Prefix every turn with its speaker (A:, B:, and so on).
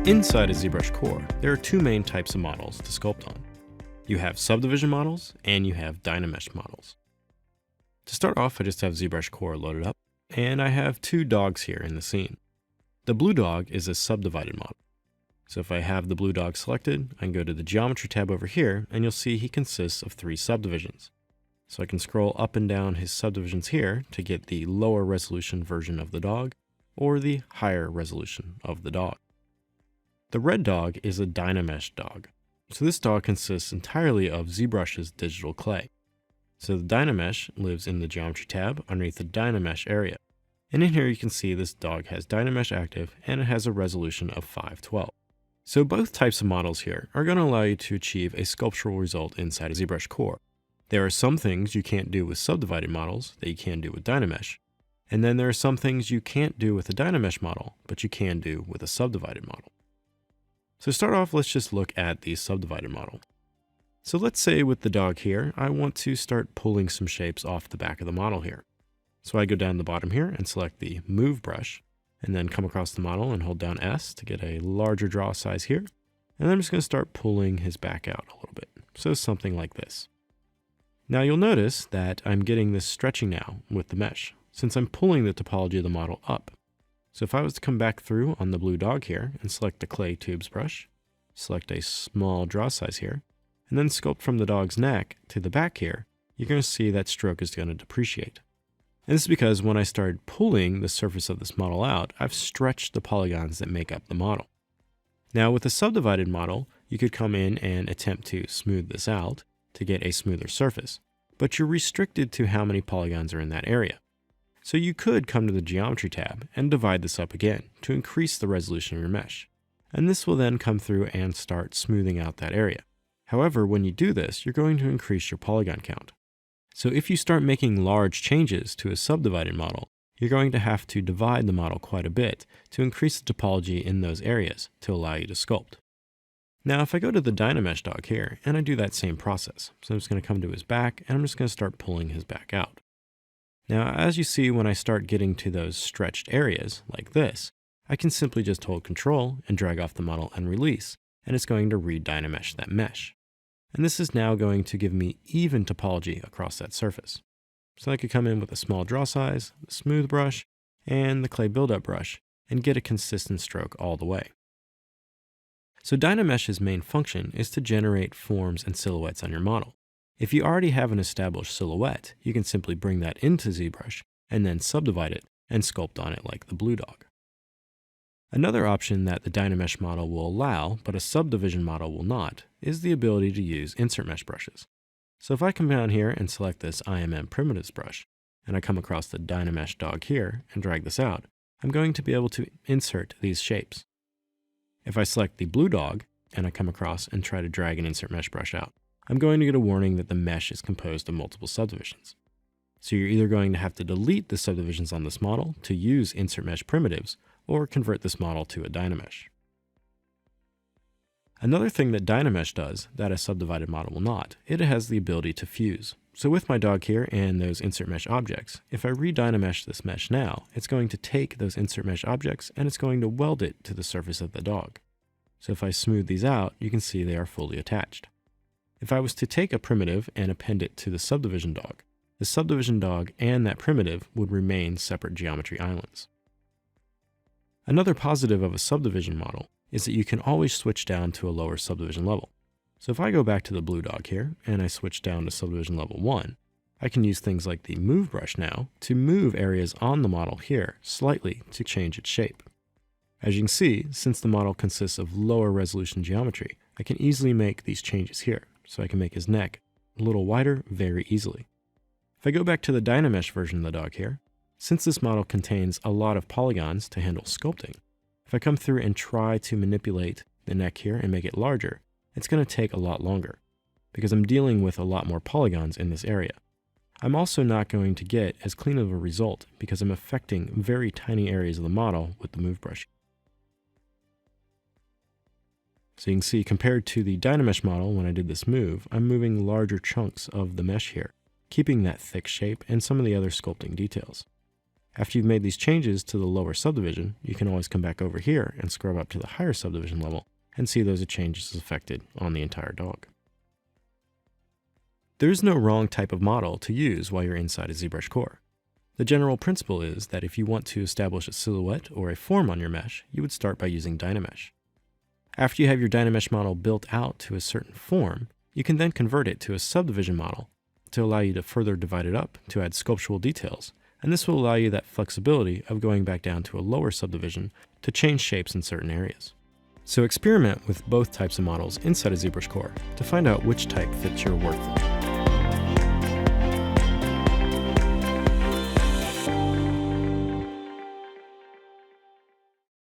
A: Inside of ZBrushCore, there are two main types of models to sculpt on. You have SubDivision models and you have DynaMesh models. To start off, I just have ZBrushCore loaded up, and I have two dogs here in the scene. The blue dog is a subdivided model. So if I have the blue dog selected, I can go to the Geometry tab over here, and you'll see he consists of 3 subdivisions. So I can scroll up and down his subdivisions here to get the lower resolution version of the dog, or the higher resolution of the dog. The red dog is a DynaMesh dog. So this dog consists entirely of ZBrush's digital clay. So the DynaMesh lives in the Geometry tab underneath the DynaMesh area. And in here you can see this dog has DynaMesh active and it has a resolution of 512. So both types of models here are going to allow you to achieve a sculptural result inside of ZBrushCore. There are some things you can't do with subdivided models that you can do with DynaMesh. And then there are some things you can't do with a DynaMesh model, but you can do with a subdivided model. So to start off, let's just look at the subdivided model. So let's say with the dog here, I want to start pulling some shapes off the back of the model here. So I go down the bottom here and select the Move brush, and then come across the model and hold down S to get a larger draw size here. And I'm just going to start pulling his back out a little bit. So something like this. Now you'll notice that I'm getting this stretching now with the mesh, since I'm pulling the topology of the model up. So if I was to come back through on the blue dog here and select the Clay Tubes brush, select a small draw size here, and then sculpt from the dog's neck to the back here, you're going to see that stroke is going to depreciate. And this is because when I started pulling the surface of this model out, I've stretched the polygons that make up the model. Now with a subdivided model, you could come in and attempt to smooth this out to get a smoother surface, but you're restricted to how many polygons are in that area. So you could come to the Geometry tab and divide this up again to increase the resolution of your mesh. And this will then come through and start smoothing out that area. However, when you do this, you're going to increase your polygon count. So if you start making large changes to a subdivided model, you're going to have to divide the model quite a bit to increase the topology in those areas to allow you to sculpt. Now if I go to the DynaMesh dog here and I do that same process, so I'm just going to come to his back and I'm just going to start pulling his back out. Now, as you see, when I start getting to those stretched areas like this, I can simply just hold Control and drag off the model and release, and it's going to re-DynaMesh that mesh. And this is now going to give me even topology across that surface. So I could come in with a small draw size, the smooth brush, and the clay buildup brush, and get a consistent stroke all the way. So DynaMesh's main function is to generate forms and silhouettes on your model. If you already have an established silhouette, you can simply bring that into ZBrush and then subdivide it and sculpt on it like the blue dog. Another option that the DynaMesh model will allow, but a subdivision model will not, is the ability to use insert mesh brushes. So if I come down here and select this IMM primitives brush, and I come across the DynaMesh dog here and drag this out, I'm going to be able to insert these shapes. If I select the blue dog and I come across and try to drag an insert mesh brush out, I'm going to get a warning that the mesh is composed of multiple subdivisions. So you're either going to have to delete the subdivisions on this model to use insert mesh primitives, or convert this model to a DynaMesh. Another thing that DynaMesh does that a subdivided model will not, it has the ability to fuse. So with my dog here and those insert mesh objects, if I re-DynaMesh this mesh now, it's going to take those insert mesh objects and it's going to weld it to the surface of the dog. So if I smooth these out, you can see they are fully attached. If I was to take a primitive and append it to the subdivision dog and that primitive would remain separate geometry islands. Another positive of a subdivision model is that you can always switch down to a lower subdivision level. So if I go back to the blue dog here and I switch down to subdivision level 1, I can use things like the Move brush now to move areas on the model here slightly to change its shape. As you can see, since the model consists of lower resolution geometry, I can easily make these changes here. So I can make his neck a little wider very easily. If I go back to the DynaMesh version of the dog here, since this model contains a lot of polygons to handle sculpting, if I come through and try to manipulate the neck here and make it larger, it's going to take a lot longer because I'm dealing with a lot more polygons in this area. I'm also not going to get as clean of a result because I'm affecting very tiny areas of the model with the Move brush. So you can see compared to the DynaMesh model when I did this move, I'm moving larger chunks of the mesh here, keeping that thick shape and some of the other sculpting details. After you've made these changes to the lower subdivision, you can always come back over here and scrub up to the higher subdivision level and see those changes affected on the entire dog. There is no wrong type of model to use while you're inside a ZBrushCore. The general principle is that if you want to establish a silhouette or a form on your mesh, you would start by using DynaMesh. After you have your DynaMesh model built out to a certain form, you can then convert it to a subdivision model to allow you to further divide it up to add sculptural details, and this will allow you that flexibility of going back down to a lower subdivision to change shapes in certain areas. So experiment with both types of models inside of ZBrushCore to find out which type fits your workflow.